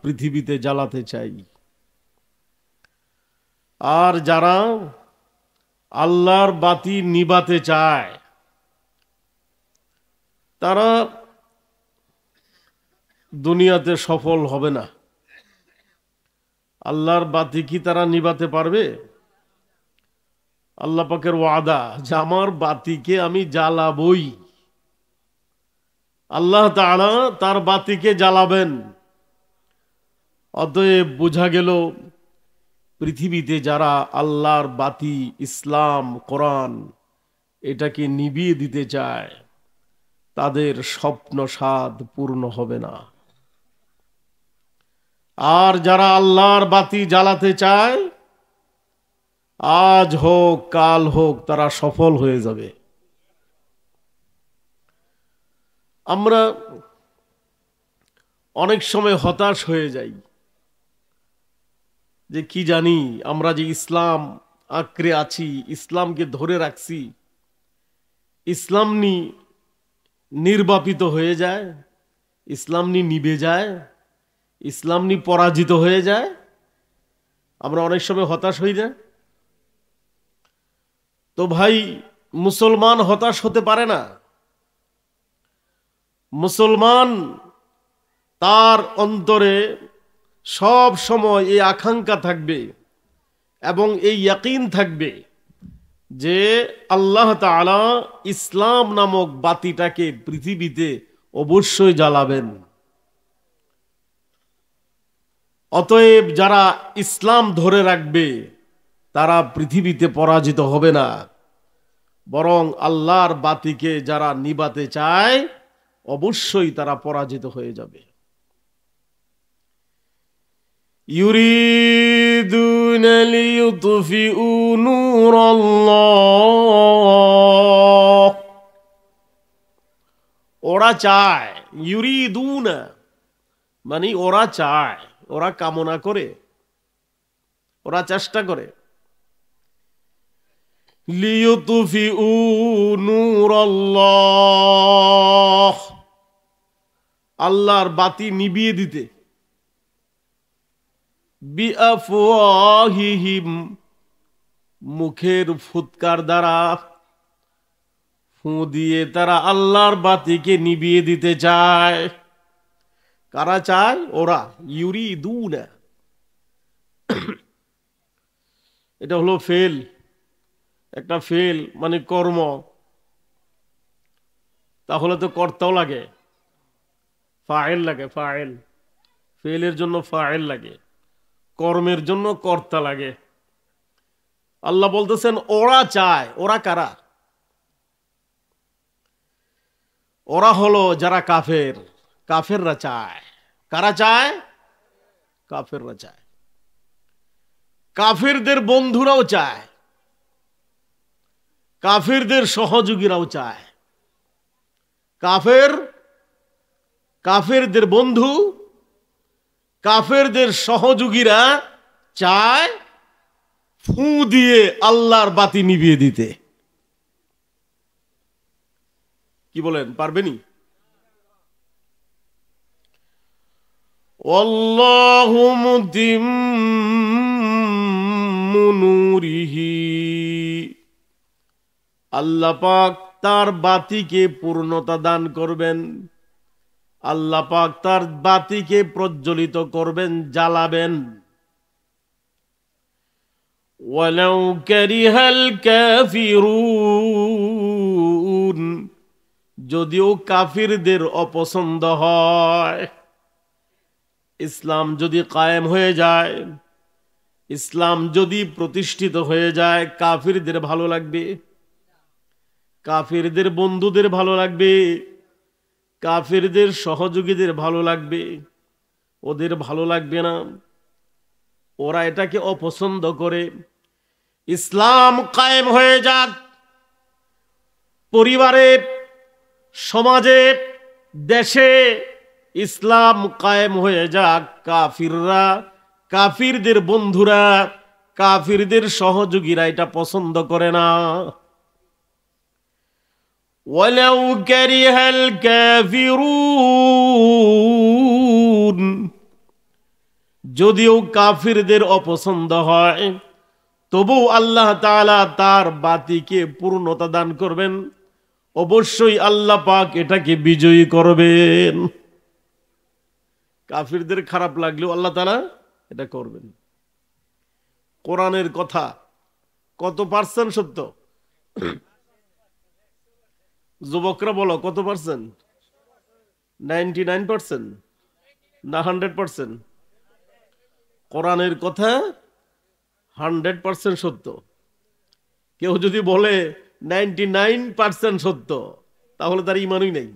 পৃথিবীতে জ্বালাতে চাই। আর যারা আল্লাহর বাতি নিভাতে চায় তারা দুনিয়াতে সফল হবে না। আল্লাহর বাতি কি তারা নিভাতে পারবে? আল্লাহ পাকের ওয়াদা যে আমার বাতিকে আমি জ্বালাবই। আল্লাহ তাআলা তার বাতিকে জ্বালাবেন। অতএব বোঝা গেল পৃথিবীতে যারা আল্লাহর বাতি ইসলাম কোরআন এটাকে নিভিয়ে দিতে চায় তাদের স্বপ্ন সাধ পূর্ণ হবে না। আর যারা আল্লাহর বাতি জ্বালাতে চায় আজ হোক কাল হোক তারা সফল হয়ে যাবে। আমরা অনেক সময় হতাশ হয়ে যাই যে কি জানি আমরা যে ইসলাম আঁকড়ে আছি, ইসলামকে ধরে রাখছি, ইসলাম নির্বাপিত হয়ে যায়, ইসলাম নিভে যায়, ইসলাম পরাজিত হয়ে যায়। আমরা অনেক সময় হতাশ হই না? তো ভাই, মুসলমান হতাশ হতে পারে না। মুসলমান তার অন্তরে সব সময় এই আকাঙ্ক্ষা থাকবে এবং এই ইয়াকিন থাকবে যে আল্লাহ তাআলা ইসলাম নামক বাতিটাকে পৃথিবীতে অবশ্যই জ্বালাবেন। অতএব যারা ইসলাম ধরে রাখবে তারা পৃথিবীতে পরাজিত হবে না, বরং আল্লাহর বাতিকে যারা নিভাতে চায় অবশ্যই তারা পরাজিত হয়ে যাবে। ইউরিদুনা লিইউতফিউ নূরাল্লাহ, ওরা চায়। ইউরিদুনা মানে ওরা চায়, ওরা কামনা করে, ওরা চেষ্টা করে। লিইউতফিউ নূরাল্লাহ, আল্লাহর বাতি নিভিয়ে দিতে। বিআফওয়াহিহিম, মুখের ফুৎকার দ্বারা, ফু দিয়ে তারা আল্লাহর বাতিকে নিভিয়ে দিতে চায়। কারা চায়? ওরা। ইউরিদুনা এটা হলো ফেল, একটা ফেল মানে কর্ম। তাহলে তো কর্তাও লাগে, ফাইল লাগে। ফাইল, ফেলের জন্য ফাইল লাগে, কর্মের জন্য কর্তা লাগে। আল্লাহ বলতেছেন ওরা চায়। ওরা কারা? ওরা হলো যারা কাফের। কাফেররা চায়। কারা চায়? কাফেররা চায়। কাফেরদের বন্ধুরাও চায়, কাফেরদের সহযোগীরাও চায়। কাফেরদের বন্ধু, কাফেরদের সহযোগীরা চায় ফু দিয়ে আল্লাহর বাতি নিভিয়ে দিতে। কি বলেন, পারবেনি? আল্লাহু মুতিম্মু নূরিহি, আল্লাহ পাক তার বাতিকে পূর্ণতা দান করবেন। আল্লাহ পাক তার বাতিকে প্রজ্বলিত করবেন, জ্বালাবেন। ওয়ালাউ কারিহাল কাফিরুন, যদিও কাফিরদের অপছন্দ হয়। ইসলাম যদি কায়েম হয়ে যায়, ইসলাম যদি প্রতিষ্ঠিত হয়ে যায়, কাফিরদের ভালো লাগবে, কাফিরদের বন্ধুদের ভালো লাগবে, কাফিরদের সহযোগীদের ভালো লাগবে। ওদের ভালো লাগবে না, ওরা এটাকে অপছন্দ করে। ইসলাম কায়েম হয়ে যাক, পরিবারে, সমাজে, দেশে ইসলাম কায়েম হয়ে যাক, কাফিররা, কাফিরদের বন্ধুরা, কাফিরদের সহযোগীরা এটা পছন্দ করে না। ওয়ালাউ কারিহাল কাফিরুন, যদিও কাফিরদের অপছন্দ হয়, তবু আল্লাহ তাআলা তার বাতিকে পূর্ণতা দান করবেন। অবশ্যই আল্লাহ পাক এটাকে বিজয়ী করবেন। কাফিরদের খারাপ লাগলেও আল্লাহ তাআলা এটা করবেন। কোরআনের কথা কত পার্সেন্ট সত্য? যুবকরা বলো, কত পার্সেন্ট? 99% না 100%? কোরআনের কথা 100% সত্য। কেউ যদি বলে 99% সত্য, তাহলে তার ঈমানই নেই।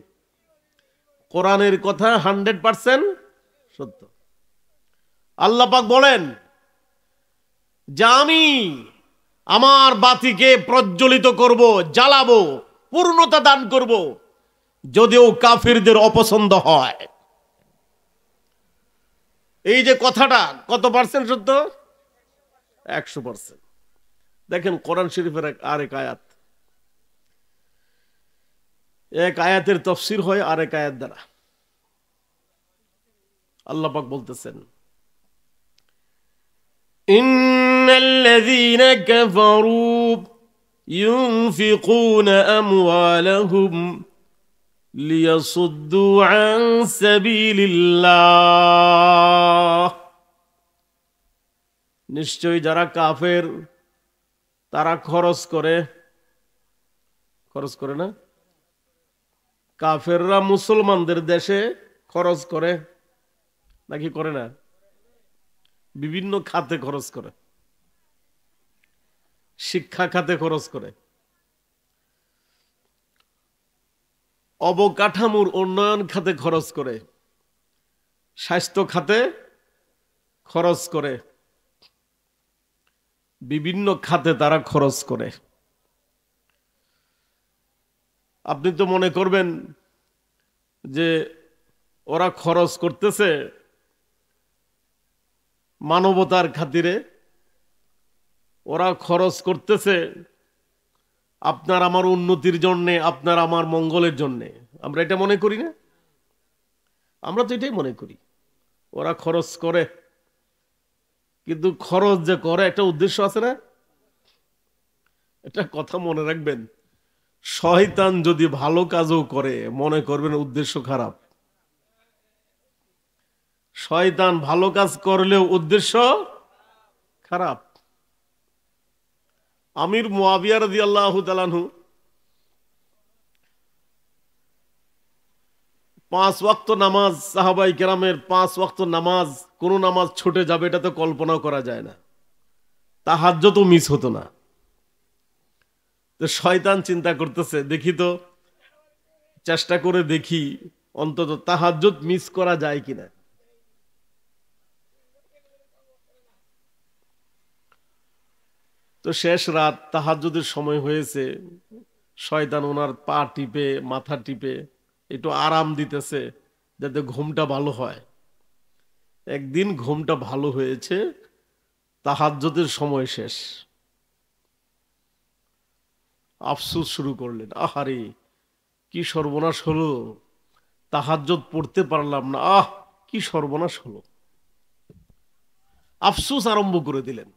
কোরআনের কথা 100% সত্য। আল্লাহ পাক বলেন যে আমি আমার বাতিকে প্রজ্বলিত করব, জ্বালাবো, পূর্ণতা দান করব, যদিও কাফিরদের অপছন্দ হয়। এই যে কথাটা কত পার্সেন্ট সত্য? 100%। দেখেন কোরআন শরীফের আরেক আয়াত, এক আয়াতের তাফসীর হয় আরেক আয়াত দ্বারা। আল্লাহ পাক বলতেছেন, ইন্নাল্লাযীনা কাফারু ইউনফিকুনা আমওয়ালাহুম লিয়াসুদ্দু আন সাবিলিল্লাহ। নিশ্চয়ই যারা কাফের তারা খরচ করে না? কাফেররা মুসলমানদের দেশে খরচ করে নাকি করে না? বিভিন্ন খাতে খরচ করে, শিক্ষা খাতে খরচ করে, অবকাঠামোর উন্নয়ন খাতে খরচ করে, স্বাস্থ্য খাতে খরচ করে, বিভিন্ন খাতে তারা খরচ করে। আপনি তো মনে করবেন যে ওরা খরচ করতেছে মানবতার খাতিরে, ওরা খরচ করতেছে আপনার আমার উন্নতির জন্যে, আপনার আমার মঙ্গলের জন্যে। আমরা এটা মনে করি না? আমরা তো এটাই মনে করি। ওরা খরচ করে, কিন্তু খরচ যে করে একটা উদ্দেশ্য আছে না? এটা কথা মনে রাখবেন। শয়তান যদি ভালো কাজও করে, মনে করবেন উদ্দেশ্য খারাপ। শয়তান ভালো কাজ করলেও উদ্দেশ্য খারাপ। আমির মুয়াবিয়া রাদিয়াল্লাহু তাআলা আনহু 5 ওয়াক্ত নামাজ, সাহাবায়ে কেরামের 5 ওয়াক্ত নামাজ, কোন নামাজ ছুটে যাবে এটা তো কল্পনাও করা যায় না। তাহাজ্জুদও মিস হতো না। তো শয়তান চিন্তা করতেছে, দেখি তো, চেষ্টা করে দেখি অন্তত তাহাজ্জুদ মিস করা যায় কিনা। তো শেষ রাত তাহাজ্জুদের সময় হয়েছে, শয়তান ওনার পা টিপে, মাথা টিপে একটু আরাম দিতেছে যাতে ঘুমটা ভালো হয়। একদিন ঘুমটা ভালো হয়েছে, তাহাজ্জুদের সময় শেষ। আফসোস শুরু করলেন, আহারে কি সর্বনাশ হলো, তাহাজ্জুদ পড়তে পারলাম না, কি সর্বনাশ হলো। আফসোস আরম্ভ করে দিলেন।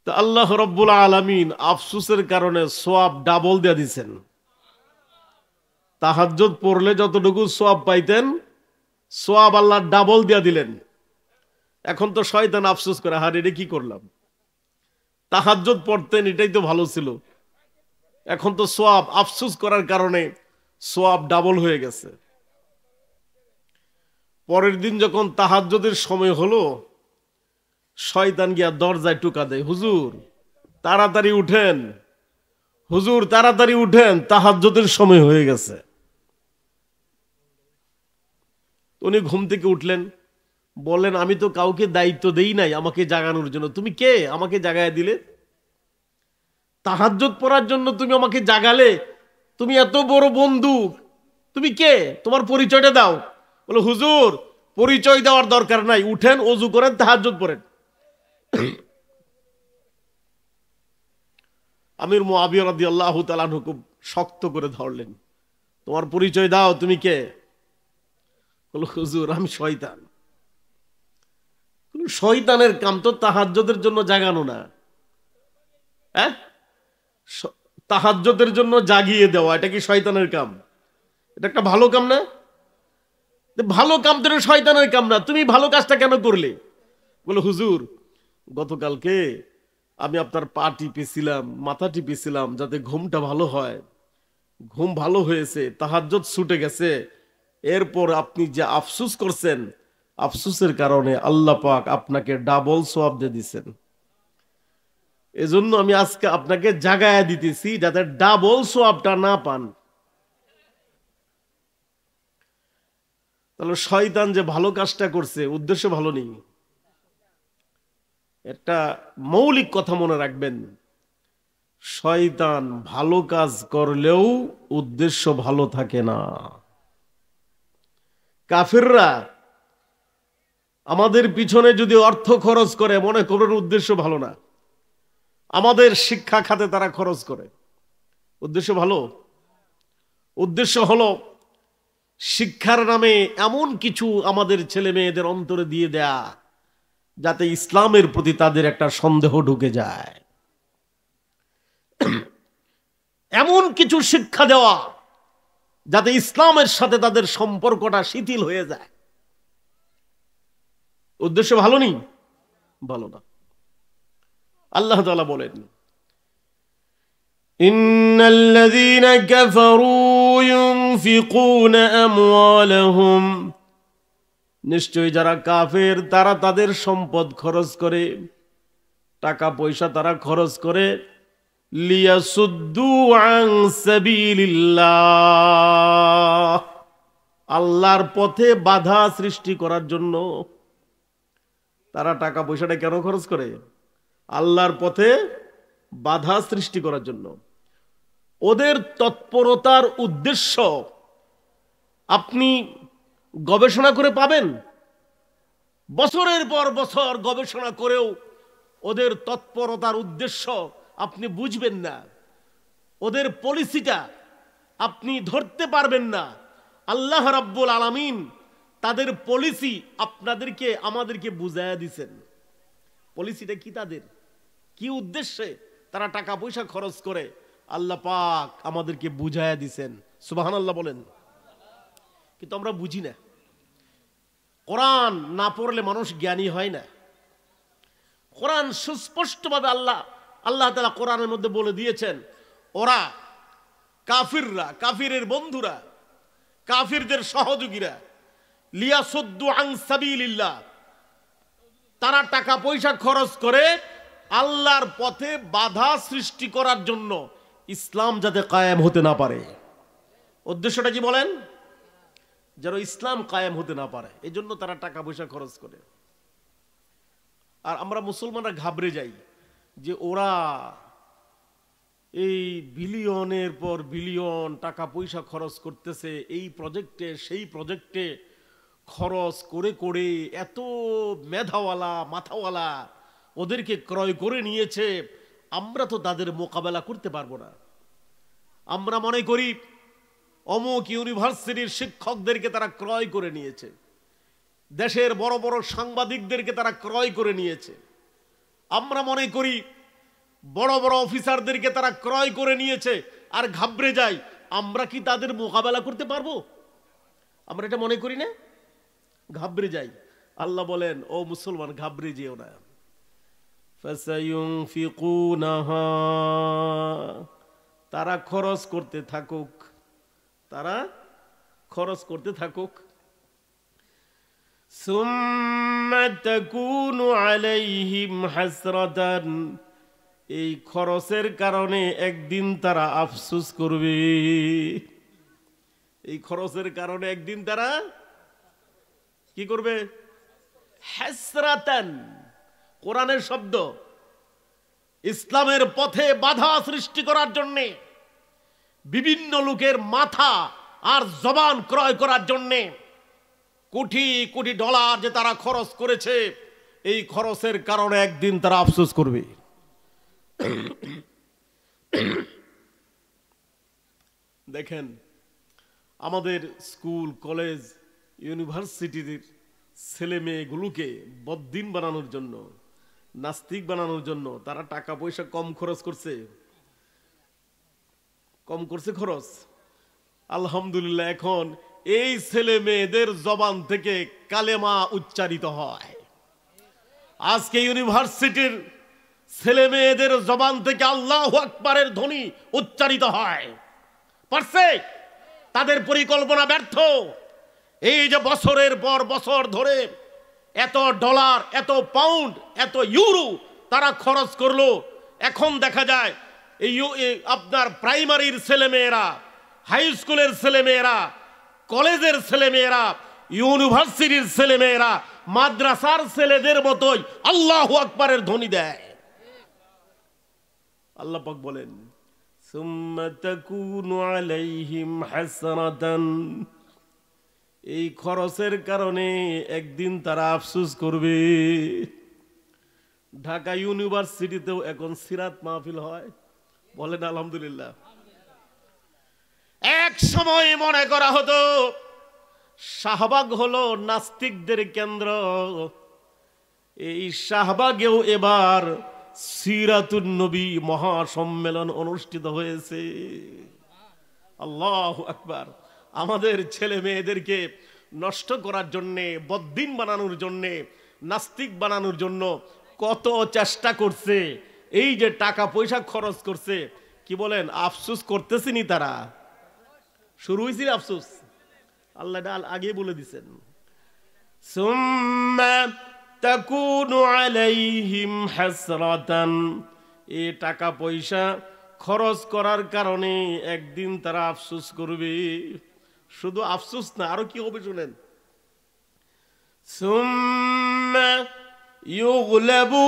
তা আল্লাহ রাব্বুল আলামিন আফসোসের কারণে সওয়াব ডাবল দিয়ে দিয়েছেন। তাহাজ্জুদ পড়লে যতটুকু সওয়াব পাইতেন, সওয়াব আল্লাহ ডাবল দিয়ে দিলেন। এখন তো শয়তান আফসোস করে, হার এটা কি করলাম, তাহাজ্জুদ পড়তেন এটাই তো ভালো ছিল, এখন তো সওয়াব, আফসোস করার কারণে সওয়াব ডাবল হয়ে গেছে। পরের দিন যখন তাহাজ্জুদের সময় হলো, শয়তান গিয়া দরজায় টোকা দেয়, হুজুর তাড়াতাড়ি উঠেন, হুজুর তাড়াতাড়ি উঠেন, তাহাজ্জুদের সময় হয়ে গেছে। উনি ঘুম থেকে উঠলেন, বললেন আমি তো কাউকে দায়িত্ব দেই নাই আমাকে জাগানোর জন্য, তুমি কে আমাকে জাগায় দিলে? তাহাজ্জুদ পড়ার জন্য তুমি আমাকে জাগালে, তুমি এত বড় বন্ধু, তুমি কে, তোমার পরিচয়টা দাও। বলে, হুজুর পরিচয় দেওয়ার দরকার নাই, উঠেন, ওযু করেন, তাহাজ্জুদ পড়েন। আমির মুআবিয়া রাদিয়াল্লাহু তাআলা আনহু খুব শক্ত করে ধরলেন, তোমার পরিচয় দাও, তুমি কে? বলল, হুজুর আমি শয়তান। শয়তানের কাম তো তাহাজ্জুদের জন্য জাগানো না, হ্যাঁ? তাহাজ্জুদের জন্য জাগিয়ে দেওয়া এটা কি শয়তানের কাম? এটা একটা ভালো কাম না? ভালো কাম তো শয়তানের কাম না। তুমি ভালো কাজটা কেন করলে? বলে হুজুর, গতকালকে আমি আপনার পা টিপেছিলাম, মাথা টিপেছিলাম যাতে ঘুমটা ভালো হয়। ঘুম ভালো হয়েছে, তাহাজ্জুদ ছুটে গেছে। এরপর আপনি যে আফসোস করছেন, আফসোসের কারণে আল্লাহ পাক আপনাকে ডাবল সওয়াব দিয়ে দিয়েছেন। এজন্য আমি আজকে আপনাকে জাগায়া দিতেছি যাতে ডাবল সওয়াবটা না পান। তাহলে শয়তান যে ভালো কাজটা করছে উদ্দেশ্য ভালো নেই। একটা মৌলিক কথা মনে রাখবেন, শয়তান ভালো কাজ করলেও উদ্দেশ্য ভালো থাকে না। কাফিররা আমাদের পিছনে যদি অর্থ খরচ করে, মনে করেন উদ্দেশ্য ভালো না। আমাদের শিক্ষা খাতে তারা খরচ করে, উদ্দেশ্য ভালো? উদ্দেশ্য হলো শিক্ষার নামে এমন কিছু আমাদের ছেলে মেয়েদের অন্তরে দিয়ে দেয়া যাতে ইসলামের প্রতি তাদের একটা সন্দেহ ঢুকে যায়, এমন কিছু শিক্ষা দেওয়া যাতে ইসলামের সাথে তাদের সম্পর্কটা শিথিল হয়ে যায়। উদ্দেশ্য ভালো নেই, ভালো না। আল্লাহ তাআলা বলেন, ইন্নাল্লাযীনা কাফারু ইউনফিকুনা আমওয়ালাহুম, নিশ্চয়ই যারা কাফের তারা তাদের সম্পদ খরচ করে, টাকা পয়সা তারা খরচ করে, লিয়াসুদ্দু আন সাবিলিল্লাহ, আল্লাহর পথে বাধা সৃষ্টি করার জন্য। তারা টাকা পয়সাটা কেন খরচ করে? আল্লাহর পথে বাধা সৃষ্টি করার জন্য। ওদের তৎপরতার উদ্দেশ্য আপনি গবেষণা করে পাবেন, বছরের পর বছর গবেষণা করেও ওদের তৎপরতার উদ্দেশ্য আপনি বুঝবেন না, ওদের পলিসিটা আপনি ধরতে পারবেন না। আল্লাহ রাব্বুল আলামিন তাদের পলিসি আপনাদেরকে আমাদেরকে বুঝাইয়া দিছেন। পলিসিটা কি তাদের, কি উদ্দেশ্যে তারা টাকা পয়সা খরচ করে, আল্লাহ পাক আমাদেরকে বুঝাইয়া দিছেন। সুবহানাল্লাহ বলেন। কিন্তু আমরা বুঝি না। কোরআন না পড়লে মানুষ জ্ঞানী হয় না। কোরআন সুস্পষ্টভাবে আল্লাহ তাআলা কোরআনের মধ্যে বলে দিয়েছেন, ওরা কাফিররা, কাফিরের বন্ধুরা, কাফিরদের সহযোগীরা, লিয়াসুদ্দু আন সাবিলিল্লাহ, তারা টাকা পয়সা খরচ করে আল্লাহর পথে বাধা সৃষ্টি করার জন্য, ইসলাম যাতে কায়েম হতে না পারে। উদ্দেশ্যটা কি বলেন? যেন ইসলাম কায়েম হতে না পারে, এই জন্য তারা টাকা পয়সা খরচ করে। আর আমরা মুসলমানরা ঘাবড়ে যাই যে ওরা এই বিলিয়নের পর বিলিয়ন টাকা পয়সা খরচ করতেছে এই প্রজেক্টে সেই প্রজেক্টে, খরচ করে করে এত মেধাওয়ালা মাথাওয়ালা ওদেরকে ক্রয় করে নিয়েছে, আমরা তো তাদের মোকাবেলা করতে পারবো না। আমরা মনে করি অমুক ইউনিভার্সিটির শিক্ষকদেরকে তারা ক্রয় করে নিয়েছে, দেশের বড় বড় সাংবাদিকদেরকে তারা ক্রয় করে নিয়েছে। আমরা মনে করি বড় বড় অফিসারদেরকে তারা ক্রয় করে নিয়েছে, আর ঘাবড়ে যাই আমরা কি তাদের মোকাবেলা করতে পারবো? আমরা এটা মনে করি না, ঘাবড়ে যাই। আল্লাহ বলেন, ও মুসলমান ঘাবড়ে যেও না। ফাসায়ুনফিকুনাহা, তারা খরচ করতে থাকুক, তারা খরচ করতে থাকুক। সুম্মা তাকুনু আলাইহিম হাসরাতান, এই খরচের কারণে একদিন তারা আফসোস করবে। এই খরচের কারণে একদিন তারা কি করবে? হাসরাতান, কোরআনের শব্দ। ইসলামের পথে বাধা সৃষ্টি করার জন্য, বিভিন্ন লোকের মাথা আর জবান ক্রয় করার জন্য কোটি কোটি ডলার যে তারা খরচ করেছে, এই খরচের কারণে একদিন তারা আফসোস করবে। দেখেন আমাদের স্কুল কলেজ ইউনিভার্সিটির ছেলে মেয়েগুলোকে বদ্দিন বানানোর জন্য, নাস্তিক বানানোর জন্য তারা টাকা পয়সা কম খরচ করছে, কম করছে খরচ। আলহামদুলিল্লাহ এখন এই ছেলে মেয়েদের জবান থেকে কালেমা উচ্চারিত হয়। আজকে ইউনিভার্সিটির ছেলে মেয়েদের জবান থেকে আল্লাহু আকবারের ধ্বনি উচ্চারিত হয়। পারছে? তাদের পরিকল্পনা ব্যর্থ। এই যে বছরের পর বছর ধরে এত ডলার, এত পাউন্ড, এত ইউরো তারা খরচ করলো, এখন দেখা যায় এই আপনার প্রাইমারির ছেলেমেয়েরা, হাই স্কুলের ছেলেমেয়েরা, কলেজের ছেলেমেয়েরা, ইউনিভার্সিটির ছেলেমেয়েরা মাদ্রাসার ছেলেদের মতোই আল্লাহু আকবারের ধ্বনি দেয়। আল্লাহ পাক বলেন, সুম্মা তাকুনু আলাইহিম হাসরাতান, এই খরচের কারণে একদিন তারা আফসোস করবে। ঢাকা ইউনিভার্সিটিতেও এখন সিরাত মাহফিল হয়, বলেন আলহামদুলিল্লাহ। এক সময় মনে করা হতো শাহবাগ হলো নাস্তিকদের কেন্দ্র, এই শাহবাগেও এবার সিরাতুন নবী মহাসম্মেলন অনুষ্ঠিত হয়েছে। আল্লাহু আকবার। আমাদের ছেলে মেয়েদেরকে নষ্ট করার জন্যে, বদ্দিন বানানোর জন্যে, নাস্তিক বানানোর জন্য কত চেষ্টা করছে। এই যে টাকা পয়সা খরচ করছে, কি বলেন আফসোস করতেছিনি তারা? শুরু হয়েছিল আফসোস, আল্লাহ আগে বলে দিছেন, সুম্মা তাকুনু আলাইহিম হাসরাতান, এই টাকা পয়সা খরচ করার কারণে একদিন তারা আফসোস করবে। শুধু আফসোস না, আরো কি হবে শুনেন, সুম্মা ইউগলাবুন,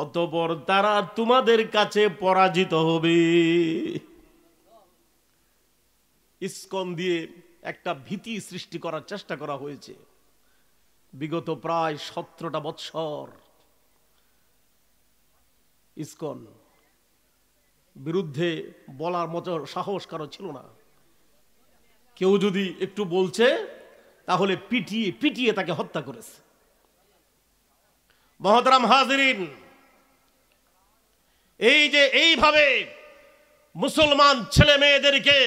অতঃপর তারা তোমাদের কাছে পরাজিত হবে। ইসকন দিয়ে একটা ভীতি সৃষ্টি করার চেষ্টা করা হয়েছে বিগত প্রায় 17টা বৎসর। ইসকন বিরুদ্ধে বলার মতো সাহস কারো ছিল না। কেউ যদি একটু বলছে তাহলে পিটিয়ে পিটিয়ে তাকে হত্যা করেছে। মহতরাম হাজিরিন, এই যে এইভাবে মুসলমান ছেলে মেয়েদেরকে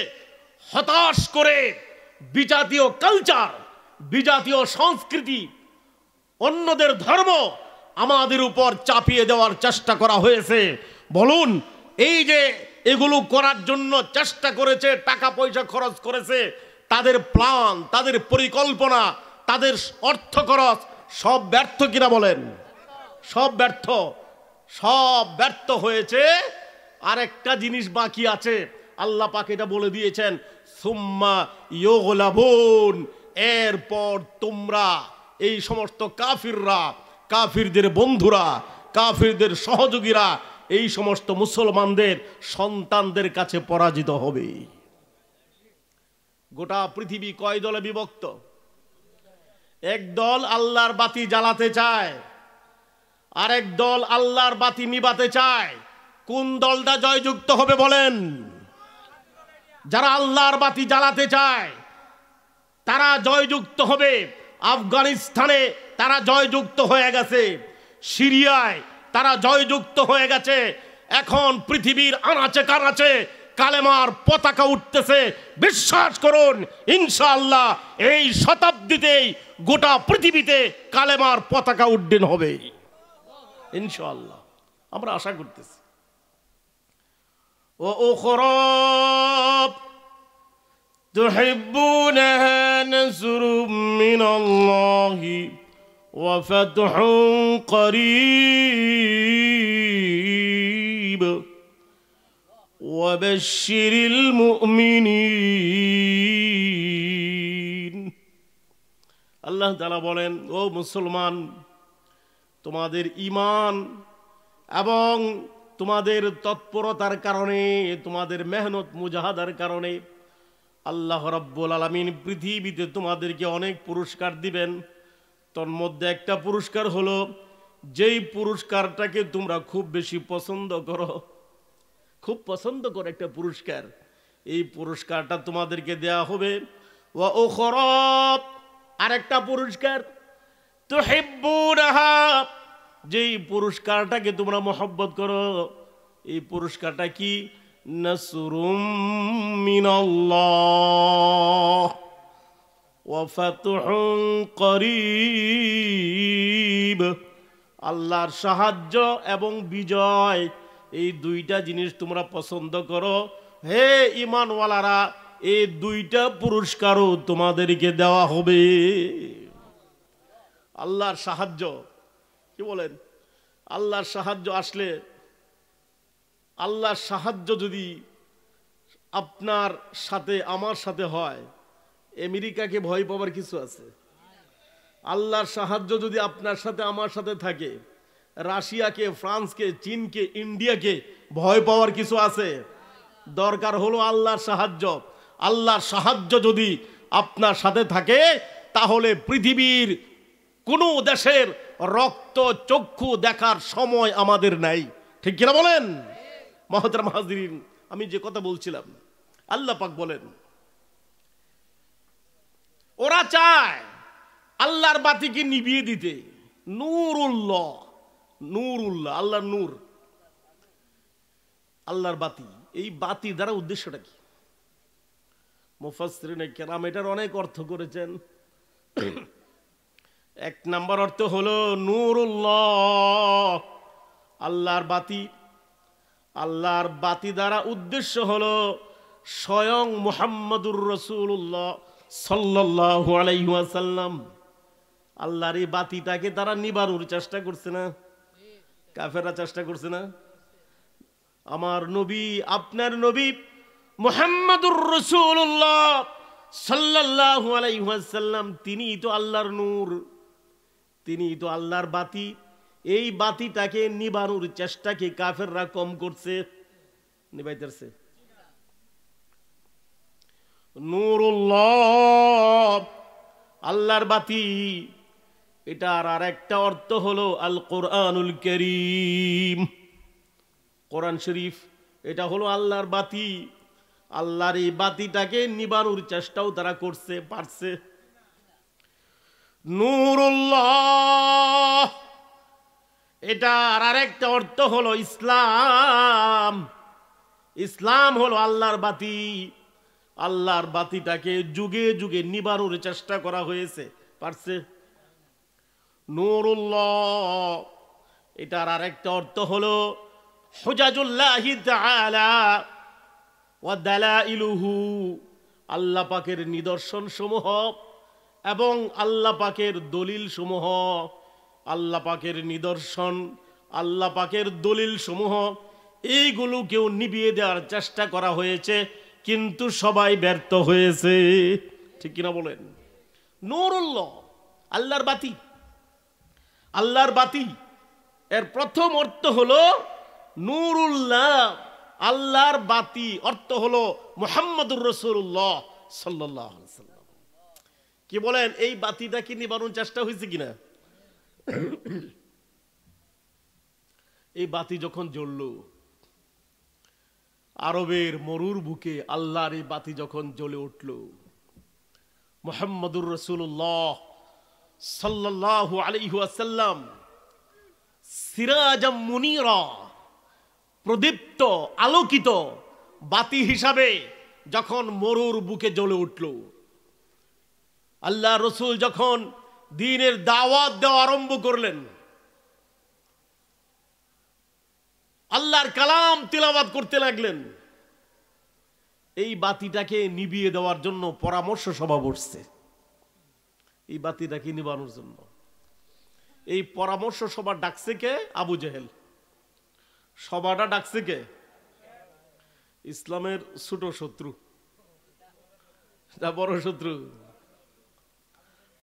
হতাশ করে বিজাতীয় কালচার, বিজাতীয় সংস্কৃতি, অন্যদের ধর্ম আমাদের উপর চাপিয়ে দেওয়ার চেষ্টা করা হয়েছে। বলুন, এই যে এগুলো করার জন্য চেষ্টা করেছে, টাকা পয়সা খরচ করেছে, তাদের প্ল্যান, তাদের পরিকল্পনা, তাদের অর্থ খরচ সব ব্যর্থ কিনা বলেন? সব ব্যর্থ, সব ব্যর্থ হয়েছে। আরেকটা জিনিস বাকি আছে, আল্লাহ পাক এটা বলে দিয়েছেন, সুম্মা ইউগলাবুন, এরপর তোমরা এই সমস্ত কাফিররা, কাফিরদের বন্ধুরা, কাফিরদের সহযোগীরা এই সমস্ত মুসলমানদের সন্তানদের কাছে পরাজিত হবে। গোটা পৃথিবী কয় দলে বিভক্ত? এক দল আল্লাহর বাতি জ্বালাতে চায়, আরেক দল আল্লাহর বাতি নিভাতে চায়। কোন দলটা জয়যুক্ত হবে বলেন? যারা আল্লাহর বাতি জ্বালাতে চায় তারা জয়যুক্ত হবে। আফগানিস্তানে তারা জয়যুক্ত হয়ে গেছে, সিরিয়ায় তারা জয়যুক্ত হয়ে গেছে। এখন পৃথিবীর আনাচে কানাচে কালেমার পতাকা উঠতেছে। বিশ্বাস করুন, ইনশাআল্লাহ এই শতাব্দীতেই গোটা পৃথিবীতে কালেমার পতাকা উড্ডীন হবে ইনশাআল্লাহ, আমরা আশা করতেছি। ও উখরা তুহিব্বুনাহা নাসরুম মিনাল্লাহি ওয়া ফাতহুন করিব ওয়া বাশশিরিল মুমিনিন। আল্লাহ তাআলা বলেন, ও মুসলমান, তোমাদের ঈমান এবং তোমাদের তৎপরতার কারণে, তোমাদের মেহনত মুজাহাদার কারণে আল্লাহ রাব্বুল আলামিন পৃথিবীতে তোমাদেরকে অনেক পুরস্কার দিবেন। তোর মধ্যে একটা পুরস্কার হলো, যেই পুরস্কারটাকে তোমরা খুব বেশি পছন্দ করো, খুব পছন্দ করো একটা পুরস্কার, এই পুরস্কারটা তোমাদেরকে দেয়া হবে। ওয়া উখরা, আরেকটা পুরস্কার, তুহিব্বুনাহা, যেই পুরস্কারটাকে তোমরা মহব্বত করো, এই পুরস্কারটা কি? নাসরুম মিনাল্লাহ ওয়া ফাতহুন করিব, আল্লাহর সাহায্য এবং বিজয়, এই দুইটা জিনিস তোমরা পছন্দ করো। হে ঈমানওয়ালারা, এই দুইটা পুরস্কারও তোমাদেরকে দেওয়া হবে। আল্লাহর সাহায্য, কি বলেন? আল্লাহর সাহায্য আসলে, আল্লাহর সাহায্য যদি আপনার সাথে আমার সাথে হয়, আমেরিকাকে ভয় পাবার কিছু আছে? আল্লাহর সাহায্য যদি আপনার সাথে আমার সাথে থাকে, রাশিয়াকে, ফ্রান্সকে, চীনকে, ইন্ডিয়াকে ভয় পাওয়ার কিছু আছে? দরকার হলো আল্লাহর সাহায্য। আল্লাহর সাহায্য যদি আপনার সাথে থাকে, তাহলে পৃথিবীর কোন দেশের রক্ত চক্ষু দেখার সময় আমাদের নাই। ঠিক কিনা বলেন? মহতরম হাজিরিন, আমি যে কথা বলছিলাম, আল্লাহ পাক বলেন, ওরা চায় আল্লাহর বাতিকে নিভিয়ে দিতে। নূরুল্লাহ, নূরুল্লাহ, আল্লাহর নূর, আল্লাহর বাতি। এই বাতি দ্বারা উদ্দেশ্যটা কি? মুফাসসিরিনে কেরাম এটার অনেক অর্থ করেছেন। এক নাম্বার অর্থ হলো নূরুল্লাহ, আল্লাহর বাতি। আল্লাহর বাতি দ্বারা উদ্দেশ্য হলো স্বয়ং মুহাম্মদুর রাসূলুল্লাহ সাল্লাল্লাহু আলাইহি ওয়াসাল্লাম। আল্লাহর এই বাতিটাকে তারা নিবানোর চেষ্টা করছে না? কাফেররা চেষ্টা করছে না? আমার নবী, আপনার নবী মুহাম্মদুর রাসূলুল্লাহ সাল্লাল্লাহু আলাইহি ওয়াসাল্লাম, তিনিই তো আল্লাহর নূর, তিনিই তো আল্লাহর বাতি। এই বাতিটাকে নিবানোর চেষ্টা কি কাফেররা কম করছে? নিবাইতেছে। নূরুল্লাহ, আল্লাহর বাতি, এটার আর একটা অর্থ হলো আল কোরআনুল কারীম, কোরআন শরীফ। এটা হলো আল্লাহর বাতি। আল্লাহর এই বাতিটাকে নিবানোর চেষ্টাও তারা করছে, পারছে। নূরুল্লাহ, এটার আর একটা অর্থ হলো ইসলাম। ইসলাম হলো আল্লাহর বাতি। আল্লাহর বাতিটাকে যুগে যুগে নিবানোর চেষ্টা করা হয়েছে, পারছে। নূরুল্লাহ, এটার আর একটা অর্থ হলো হুজাজুল্লাহি তাআলা ওয়া দালাইলুহু, আল্লাহ পাকের নিদর্শন সমূহ এবং আল্লাহ পাকের দলিল সমূহ। আল্লাহ পাকের নিদর্শন, আল্লাহ পাকের দলিল সমূহ, এইগুলোকেও নিভিয়ে দেওয়ার চেষ্টা করা হয়েছে, কিন্তু সবাই ব্যর্থ হয়েছে। ঠিক কিনা বলেন? নূরুল্লাহ, আল্লাহর বাতি। আল্লাহর বাতি এর প্রথম অর্থ হলো নূরুল্লাহ, আল্লাহর বাতি অর্থ হলো মুহাম্মদুর রাসূলুল্লাহ সাল্লাল্লাহু আলাইহি ওয়াসাল্লাম। কি বলেন? এই বাতিটা কি নিবানোর চেষ্টা হয়েছে কিনা? এই বাতি যখন জ্বলল, আরবের মরুর বুকে আল্লাহর এই বাতি যখন জ্বলে উঠল, মুহাম্মদুর রাসূলুল্লাহ সাল্লাল্লাহু আলাইহি ওয়াসাল্লাম সিরাজাম মুনীরা, প্রদীপ্ত আলোকিত বাতি হিসাবে যখন মরুর বুকে জ্বলে উঠল, আল্লাহ রসুল যখন দ্বীনের দাওয়াত দেওয়া আরম্ভ করলেন, আল্লাহর কালাম তিলাওয়াত করতে লাগলেন, এই বাতিটাকে নিভিয়ে দেওয়ার জন্য পরামর্শ সভা বসছে। এই বাতিটাকে নিবানোর জন্য এই পরামর্শ সভা ডাকছে কে? আবু জেহেল। সভাটা ডাকছে কে? ইসলামের ছোট শত্রু, বড় শত্রু।